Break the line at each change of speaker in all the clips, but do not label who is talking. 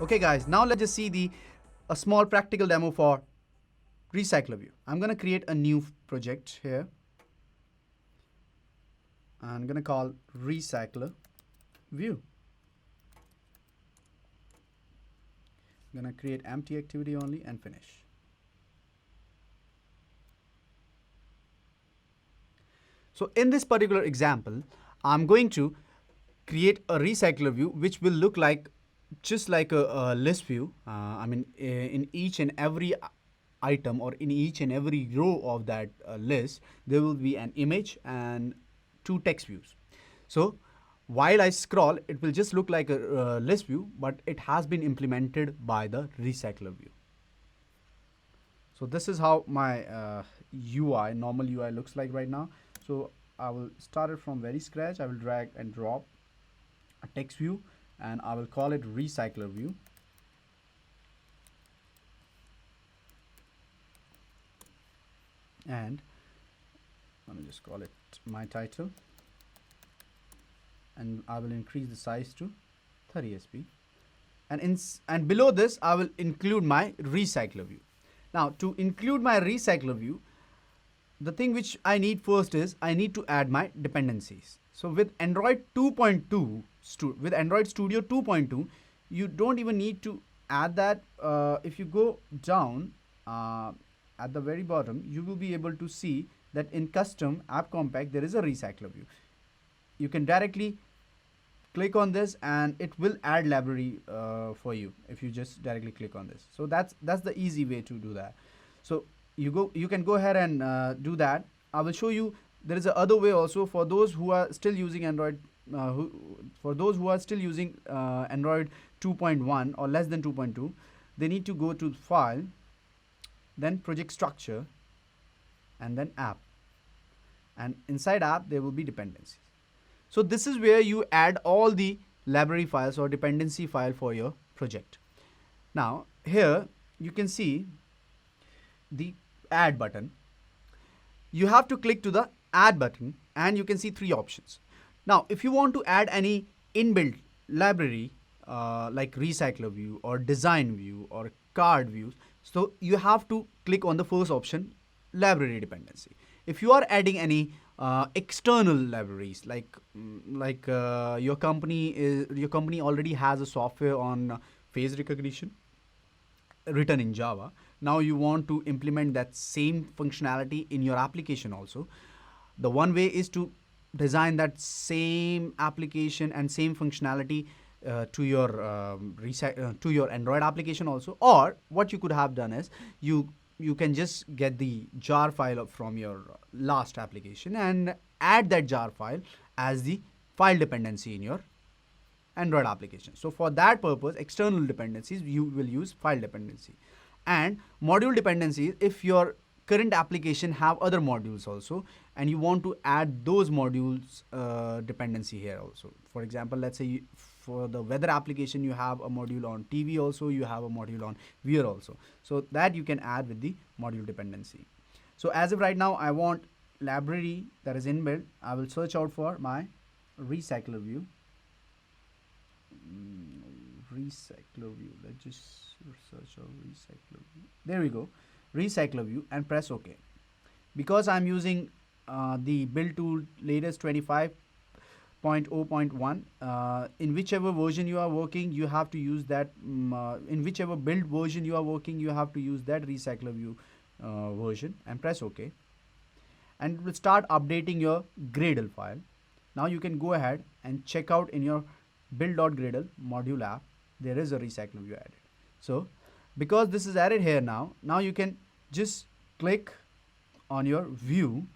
Okay guys, now let's just see a small practical demo for RecyclerView. I'm going to create a new project here. I'm going to call RecyclerView. I'm going to create empty activity only and finish. So in this particular example, I'm going to create a RecyclerView which will look like just like a list view. In each and every item or in each and every row of that list, there will be an image and two text views. So while I scroll, it will just look like a list view, but it has been implemented by the RecyclerView. So this is how my normal UI looks like right now. So I will start it from very scratch. I will drag and drop a text view and I will call it RecyclerView. And let me just call it my title. And I will increase the size to 30 sp. And below this, I will include my RecyclerView. Now, to include my RecyclerView, the thing which I need first is I need to add my dependencies. So with Android 2.2, with Android Studio 2.2, you don't even need to add that. If you go down at the very bottom, you will be able to see that in custom app compact, there is a RecyclerView. You can directly click on this and it will add library for you if you just directly click on this. So that's the easy way to do that. So you can go ahead and do that. I will show you there is a other way also for those who are still using Android. Android 2.1 or less than 2.2, they need to go to File, then Project Structure, and then App. And inside App, there will be Dependencies. So this is where you add all the library files or dependency file for your project. Now here you can see the Add button. You have to click to the Add button and you can see three options. Now if you want to add any inbuilt library like RecyclerView or Design View or Card Views, so you have to click on the first option, Library Dependency. If you are adding any external libraries like your company already has a software on face recognition written in Java. Now you want to implement that same functionality in your application also. The one way is to design that same application and same functionality to your Android application also. Or what you could have done is you can just get the jar file from your last application and add that jar file as the file dependency in your Android application. So for that purpose, external dependencies, you will use file dependency. And module dependencies, if your current application have other modules also and you want to add those modules dependency here also. For example, let's say for the weather application, you have a module on TV also, you have a module on viewer also. So that you can add with the module dependency. So as of right now, I want library that is inbuilt. I will search out for my RecyclerView. RecyclerView. Let's just search out RecyclerView. There we go. RecyclerView and press OK. Because I'm using the build tool latest 25.0.1, in whichever version you are working, you have to use that. In whichever build version you are working, you have to use that RecyclerView version and press OK. And it will start updating your Gradle file. Now you can go ahead and check out in your build.gradle module app, there is a RecyclerView added. So because this is added here now you can just click on your view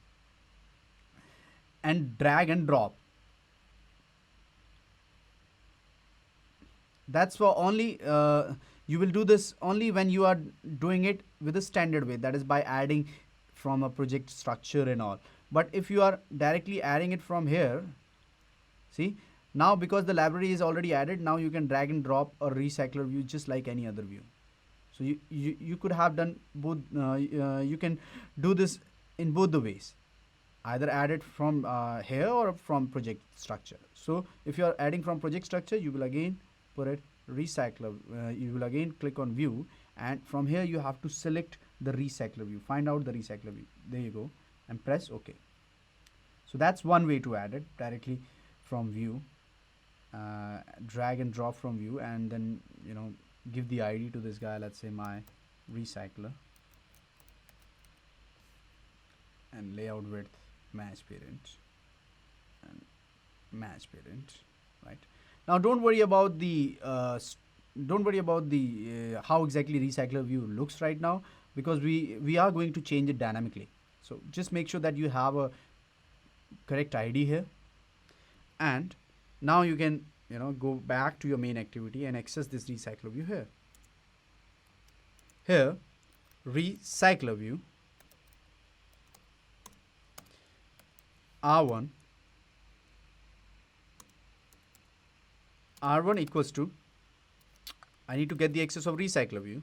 and drag and drop. That's for only you will do this only when you are doing it with a standard way, that is by adding from a project structure and all. But if you are directly adding it from here, see, now because the library is already added, now you can drag and drop a RecyclerView just like any other view. So you could have done both. You can do this in both the ways, either add it from here or from project structure. So if you are adding from project structure, you will again put it recycler, you will again click on view, and from here you have to select the recycler view, find out the recycler view, there you go, and press OK. So that's one way to add it directly from view, drag and drop from view, and then give the ID to this guy, let's say my recycler, and layout width match parent and match parent. Right now, don't worry about the how exactly recycler view looks right now, because we are going to change it dynamically. So just make sure that you have a correct ID here, and now you can go back to your main activity and access this recycler view here. Here, recycler view R1 equals to, I need to get the access of recycler view,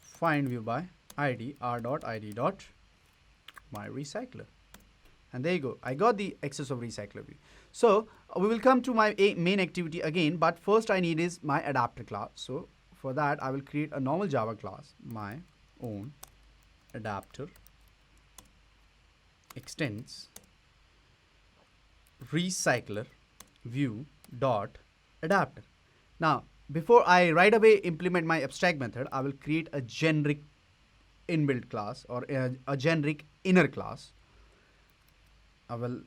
find view by ID, r.id dot my recycler, and there you go, I got the access of recycler view. So we will come to my main activity again, but first I need is my adapter class. So for that I will create a normal Java class, my own adapter extends recycler view dot adapter. Now before I right away implement my abstract method, I will create a generic inbuilt class, or a generic inner class. I will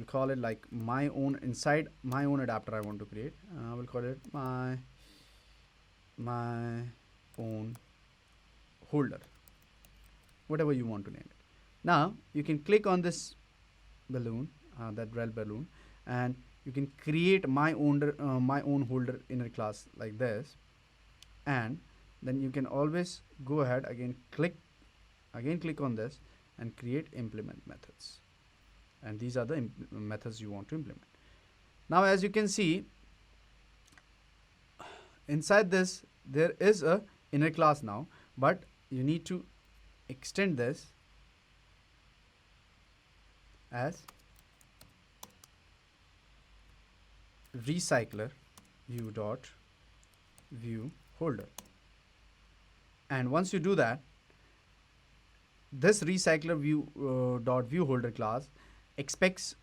call it like my own, inside my own adapter I want to create. I will call it my own holder, whatever you want to name it. Now you can click on this balloon, that red balloon, and you can create my own holder inner class like this, and then you can always go ahead again click on this and create implement methods, and these are the methods you want to implement. Now as you can see, inside this there is a inner class now, but you need to extend this as recycler view dot view holder. And once you do that, this recycler view dot view holder class expects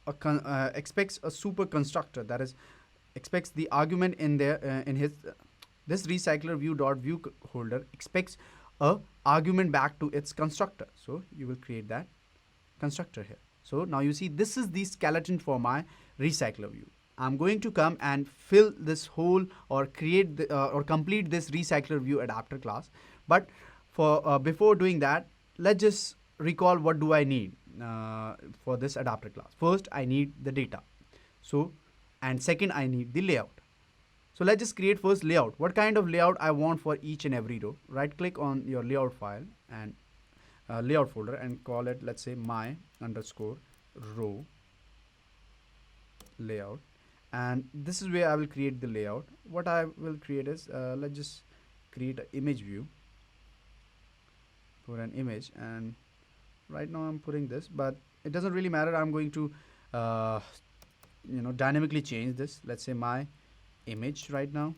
a super constructor, that is expects the argument in there in his this recycler view dot view holder expects a argument back to its constructor. So you will create that constructor here. So now you see this is the skeleton for my recycler view. I'm going to come and fill this whole, or create or complete this recycler view adapter class. But for before doing that, let's just recall what do I need for this adapter class. First I need the data, so, and second I need the layout. So let's just create first layout. What kind of layout I want for each and every row? Right click on your layout file and layout folder and call it, let's say, my underscore row layout, and this is where I will create the layout. What I will create is let's just create an image view for an image, and right now I'm putting this, but it doesn't really matter. I'm going to dynamically change this. Let's say my image right now,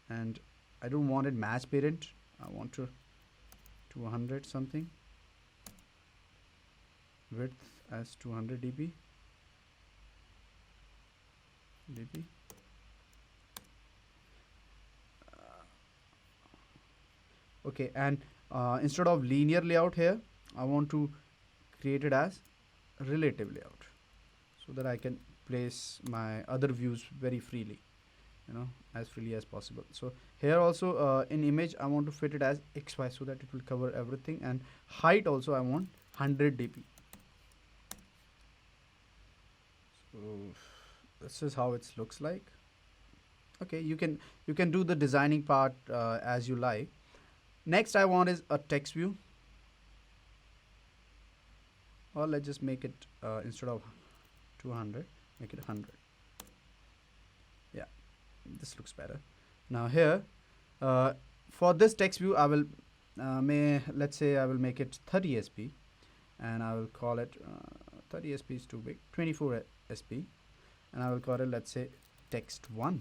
and I don't want it match parent. I want to 200 something, width as 200 dp. Okay, and instead of linear layout here, I want to create it as relative layout, so that I can place my other views very freely, as freely as possible. So here also in image I want to fit it as XY, so that it will cover everything, and height also I want 100 dp. So this is how it looks like. Okay, you can do the designing part as you like. Next I want is a text view, or let's just make it instead of 200, make it 100. Yeah, this looks better. Now here for this text view I will let's say I will make it 30 sp, and I will call it 30 sp is too big, 24 sp, and I will call it, let's say, text1.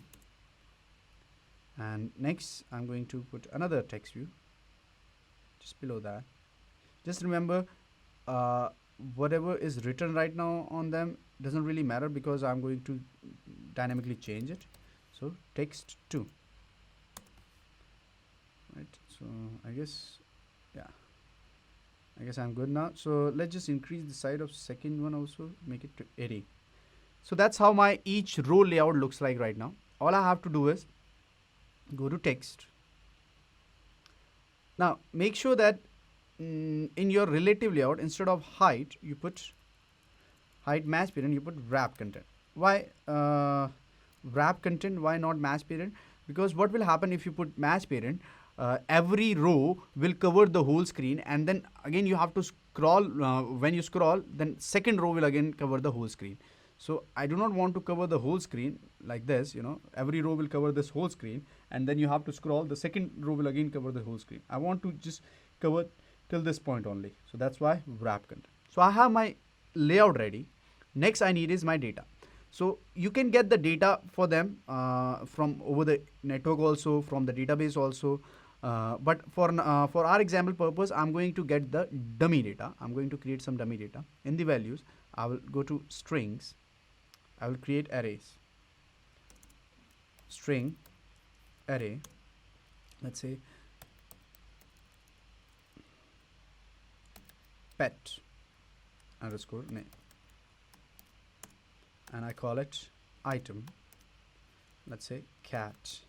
And next I'm going to put another text view just below that. Just remember, whatever is written right now on them doesn't really matter, because I'm going to dynamically change it. So text2, right? So I guess, yeah, I guess I'm good now. So let's just increase the size of second one also, make it to 80. So that's how my each row layout looks like right now. All I have to do is go to text. Now make sure that in your relative layout, instead of height, you put height match parent, you put wrap content. Why wrap content? Why not match parent? Because what will happen if you put match parent, every row will cover the whole screen, and then again you have to scroll. When you scroll, then second row will again cover the whole screen. So I do not want to cover the whole screen like this, every row will cover this whole screen, and then you have to scroll, the second row will again cover the whole screen. I want to just cover till this point only. So that's why wrap content. So I have my layout ready. Next I need is my data. So you can get the data for them from over the network also, from the database also. But for our example purpose, I'm going to get the dummy data. I'm going to create some dummy data. In the values, I will go to strings. I will create arrays. String array. Let's say pet underscore name, and I call it item. Let's say cat.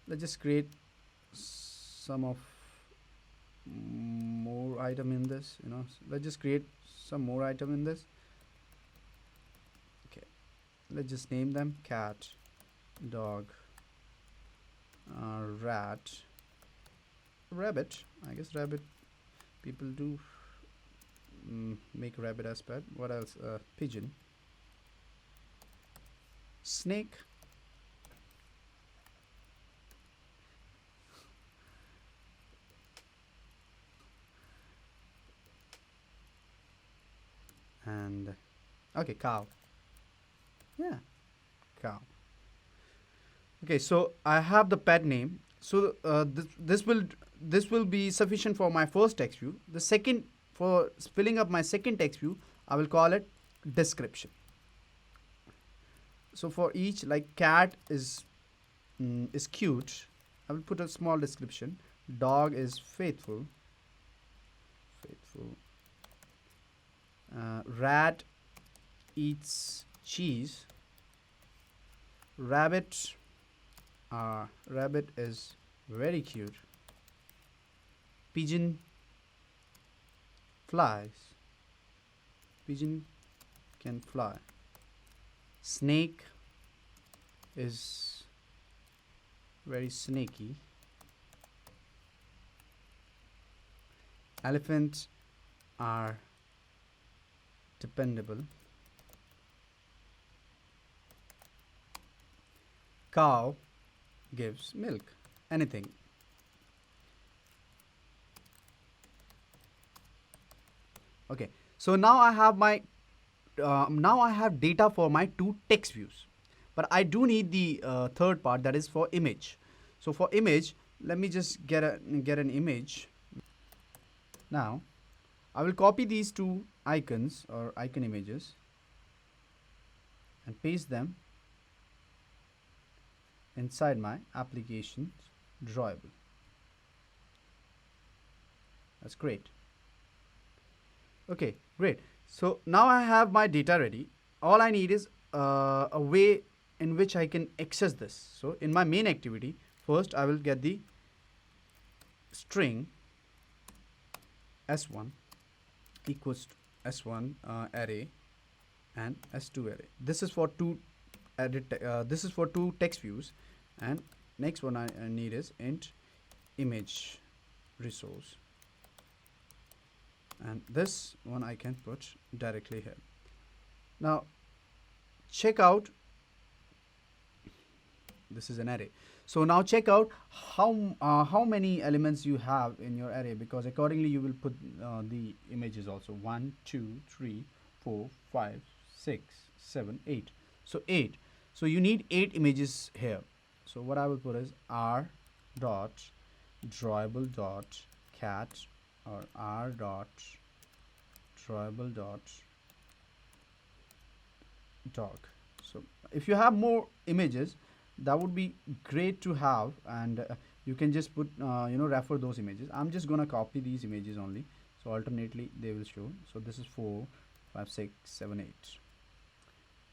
Let's just create some of more item in this. Let's just create some more item in this. Okay, let's just name them cat, dog, rat, rabbit. I guess rabbit, people do make rabbit as pet. What else? Pigeon, snake, and okay, cow. Yeah, cow. Okay, so I have the pet name. So this will be sufficient for my first text view. The second, for filling up my second text view, I will call it description. So for each, like cat is cute, I will put a small description. Dog is faithful. Rat eats cheese. Rabbit is very cute. Pigeon flies. Pigeon can fly. Snake is very snaky. Elephants are dependable. Cow gives milk. Anything. Okay, so now I have my data for my two text views, but I do need the third part, that is for image. So for image, let me just get an image. Now I will copy these two icons or icon images and paste them inside my applications drawable. That's great. Okay, great. So now I have my data ready. All I need is a way in which I can access this. So in my main activity, first I will get the string s1 equals to s1 array and s2 array. This is for two text views, and next one I need is int image resource, and this one I can put directly here. Now check out, this is an array. So now check out how many elements you have in your array, because accordingly you will put the images also. 1 2 3 4 5 6, 7, 8. So 8. So you need 8 images here. So what I will put is r dot drawable dot cat, or r dot drawable dot dog. So if you have more images, that would be great to have, and you can just put refer those images. I'm just gonna copy these images only, so alternately they will show. So this is 4, 5, 6, 7, 8.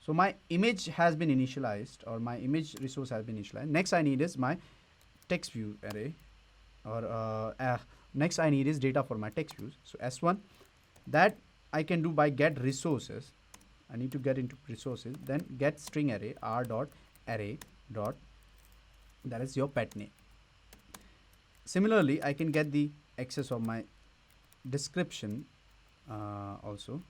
So my image has been initialized, or my image resource has been initialized. Next I need is my text view array, or next I need is data for my text views. So S1, that I can do by get resources. I need to get into resources, then get string array, r dot array dot, that is your pet name. Similarly, I can get the access of my description, also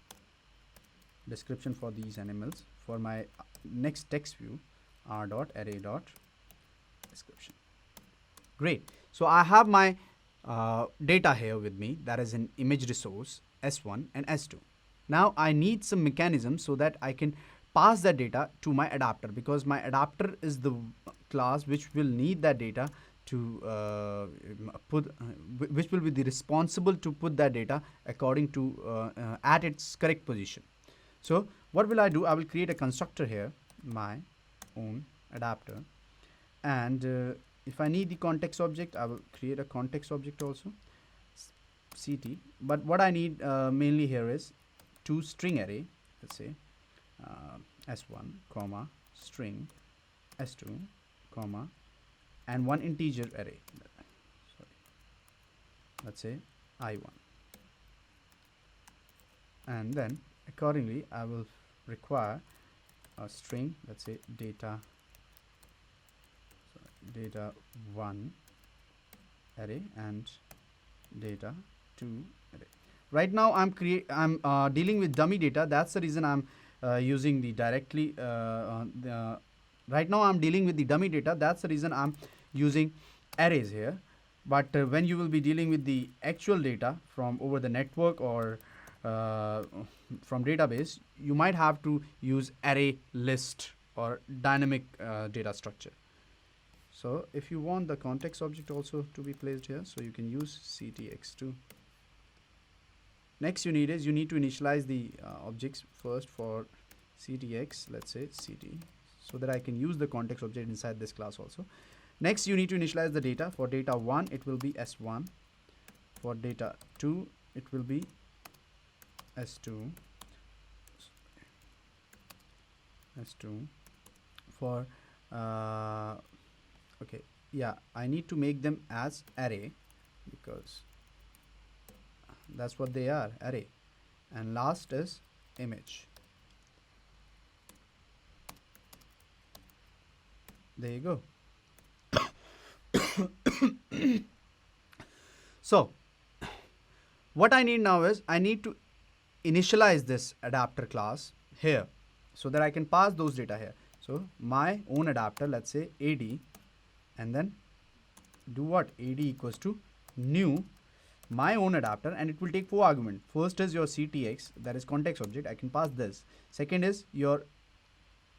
description for these animals for my next text view, r dot array dot description. Great. So I have my data here with me, that is an image resource S1 and S2. Now I need some mechanism so that I can pass that data to my adapter, because my adapter is the class which will need that data to which will be the responsible to put that data according to at its correct position. So what will I do? I will create a constructor here, my own adapter, and if I need the context object, I will create a context object also, ct. But what I need mainly here is two string array, let's say s1 comma string s2 comma, and one integer array, sorry, let's say I1, and then accordingly I will require a string, let's say data, data 1 array and data 2 array. Right now I'm dealing with dummy data. That's the reason I'm using the directly right now I'm dealing with the dummy data. That's the reason I'm using arrays here. But when you will be dealing with the actual data from over the network or from database, you might have to use array list or dynamic data structure. So if you want the context object also to be placed here, so you can use ctx2. Next you need is, you need to initialize the objects first for ctx, let's say ct, so that I can use the context object inside this class also. Next you need to initialize the data. For data 1 it will be s1, for data 2 it will be s2, for okay, yeah, I need to make them as array because that's what they are, array. And last is image. There you go. So what I need now is, I need to initialize this adapter class here so that I can pass those data here. So my own adapter, let's say ad, and then do what? Ad equals to new my own adapter, and it will take 4 arguments. First is your ctx, that is context object, I can pass this. Second is your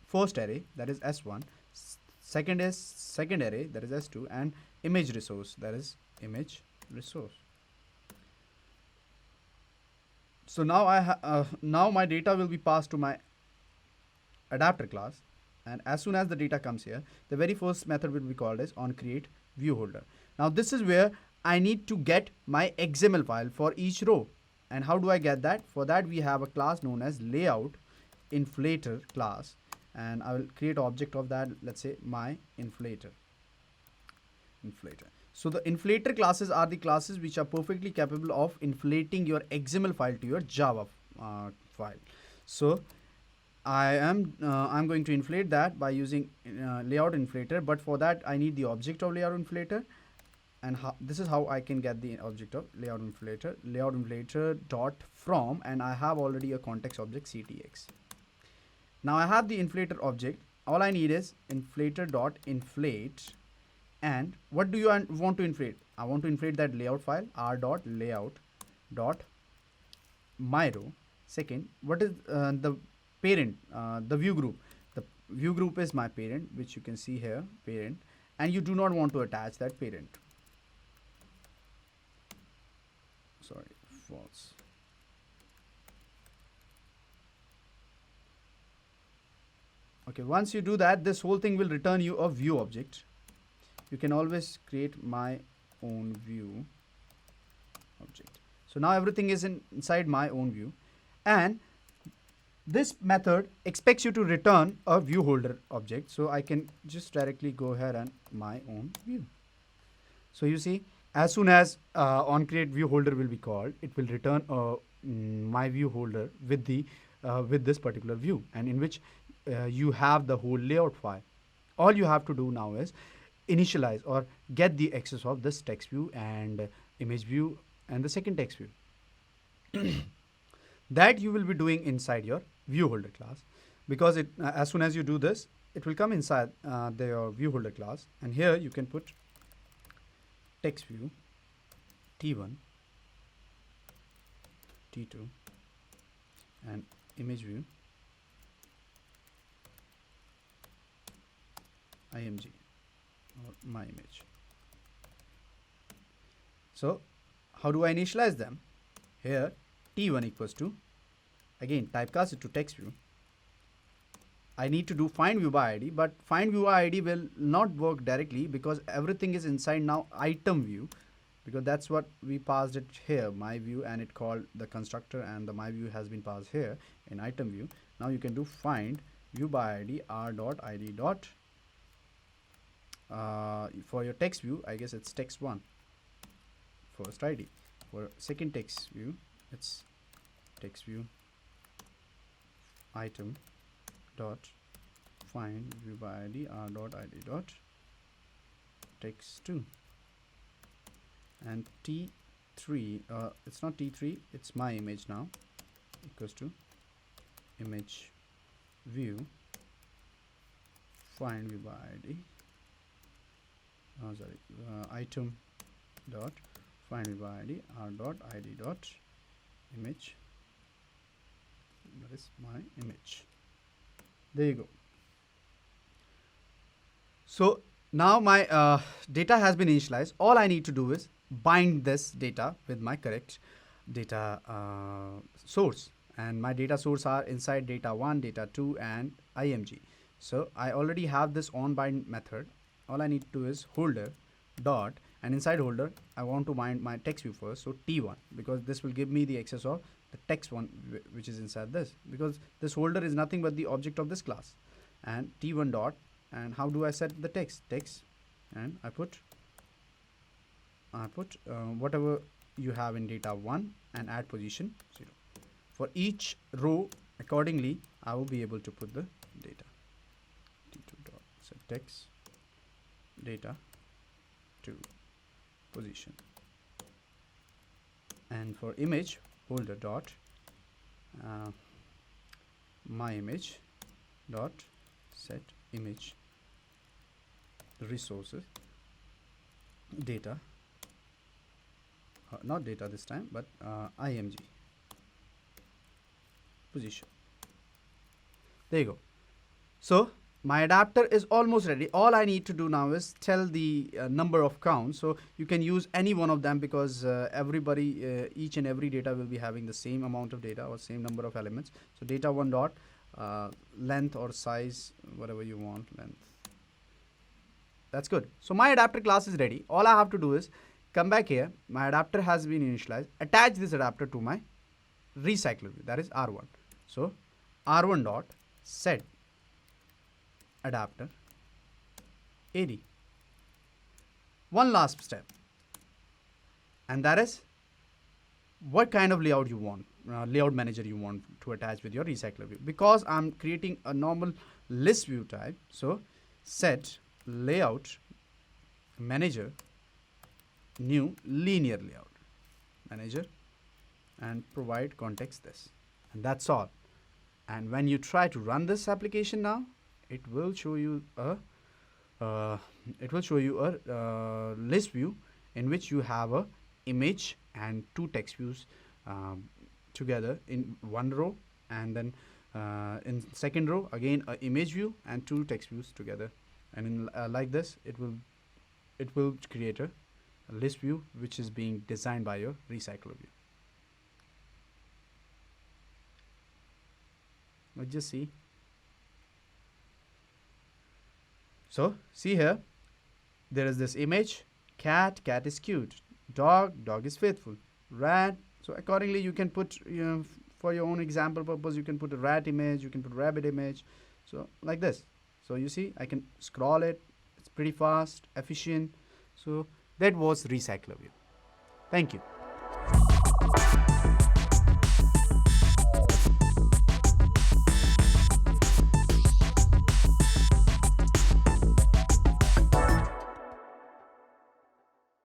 first array, that is s1. Second is second array, that is s2, and image resource, that is image resource. So now now my data will be passed to my adapter class, and as soon as the data comes here, the very first method will be called as onCreateViewHolder. Now this is where I need to get my XML file for each row. And how do I get that? For that we have a class known as layout inflator class, and I will create an object of that, let's say my inflator. So the inflator classes are the classes which are perfectly capable of inflating your XML file to your Java file. So I'm going to inflate that by using layout inflator, but for that I need the object of layout inflator, and this is how I can get the object of layout inflator dot from, and I have already a context object ctx. Now I have the inflator object. All I need is inflator dot inflate, and what do you want to inflate? I want to inflate that layout file, r dot layout dot my row. Second, what is the parent, the view group. The view group is my parent, which you can see here, parent, and you do not want to attach that parent. Sorry, false. Okay, once you do that, this whole thing will return you a view object. You can always create my own view object. So now everything is inside my own view, and this method expects you to return a view holder object. So I can just directly go ahead and my own view. So you see, as soon as onCreate view holder will be called, it will return my view holder with the with this particular view, and in which you have the whole layout file. All you have to do now is initialize or get the access of this text view and image view and the second text view. That you will be doing inside your view holder class, because it as soon as you do this, it will come inside your view holder class, and here you can put text view t1, t2, and image view img or my image. So how do I initialize them? Here t1 equals to, again typecast it to text view. I need to do find view by id, but find view by id will not work directly because everything is inside now item view, because that's what we passed it here, my view, and it called the constructor, and the my view has been passed here in item view. Now you can do find view by id r dot id dot for your text view, I guess it's text1 first id. For second text view, it's text view item dot find view by id r dot id dot text2, and t3 it's not t3, it's my image now, equals to image view find view by id item dot find view by id r dot id dot image, that is my image. There you go. So now my data has been initialized. All I need to do is bind this data with my correct data source, and my data source are inside data1, data2, and img. So I already have this onBind method. All I need to do is holder dot, and inside holder I want to bind my text view first, so t1, because this will give me the access of the text one which is inside this, because this holder is nothing but the object of this class, and t1 dot, and how do I set the text, and I put whatever you have in data1 and add position 0. For each row accordingly I will be able to put the data. t2 dot set text data to position, and for image holder dot my image dot set image resources data, not data this time, but img position. There you go. So my adapter is almost ready. All I need to do now is tell the number of counts. So you can use any one of them, because everybody, each and every data will be having the same amount of data or same number of elements. So data1 dot length or size, whatever you want, length. That's good. So my adapter class is ready. All I have to do is come back here. My adapter has been initialized. Attach this adapter to my recycler view, that is R1. So R1 dot set adapter AD. One last step, and that is what kind of layout you want, layout manager you want to attach with your recycler view. Because I'm creating a normal list view type, so set layout manager new linear layout manager, and provide context this, and that's all. And when you try to run this application now, it will show you a list view in which you have a image and two text views together in one row, and then In second row, again a image view and two text views together, and in like this it will create a list view which is being designed by your recycler view. Let's just see. So see here, there is this image, cat is cute, dog is faithful, rat. So accordingly you can put, for your own example purpose, you can put a rat image, you can put rabbit image, so like this. So you see, I can scroll it, it's pretty fast, efficient. So that was recycler view. Thank you.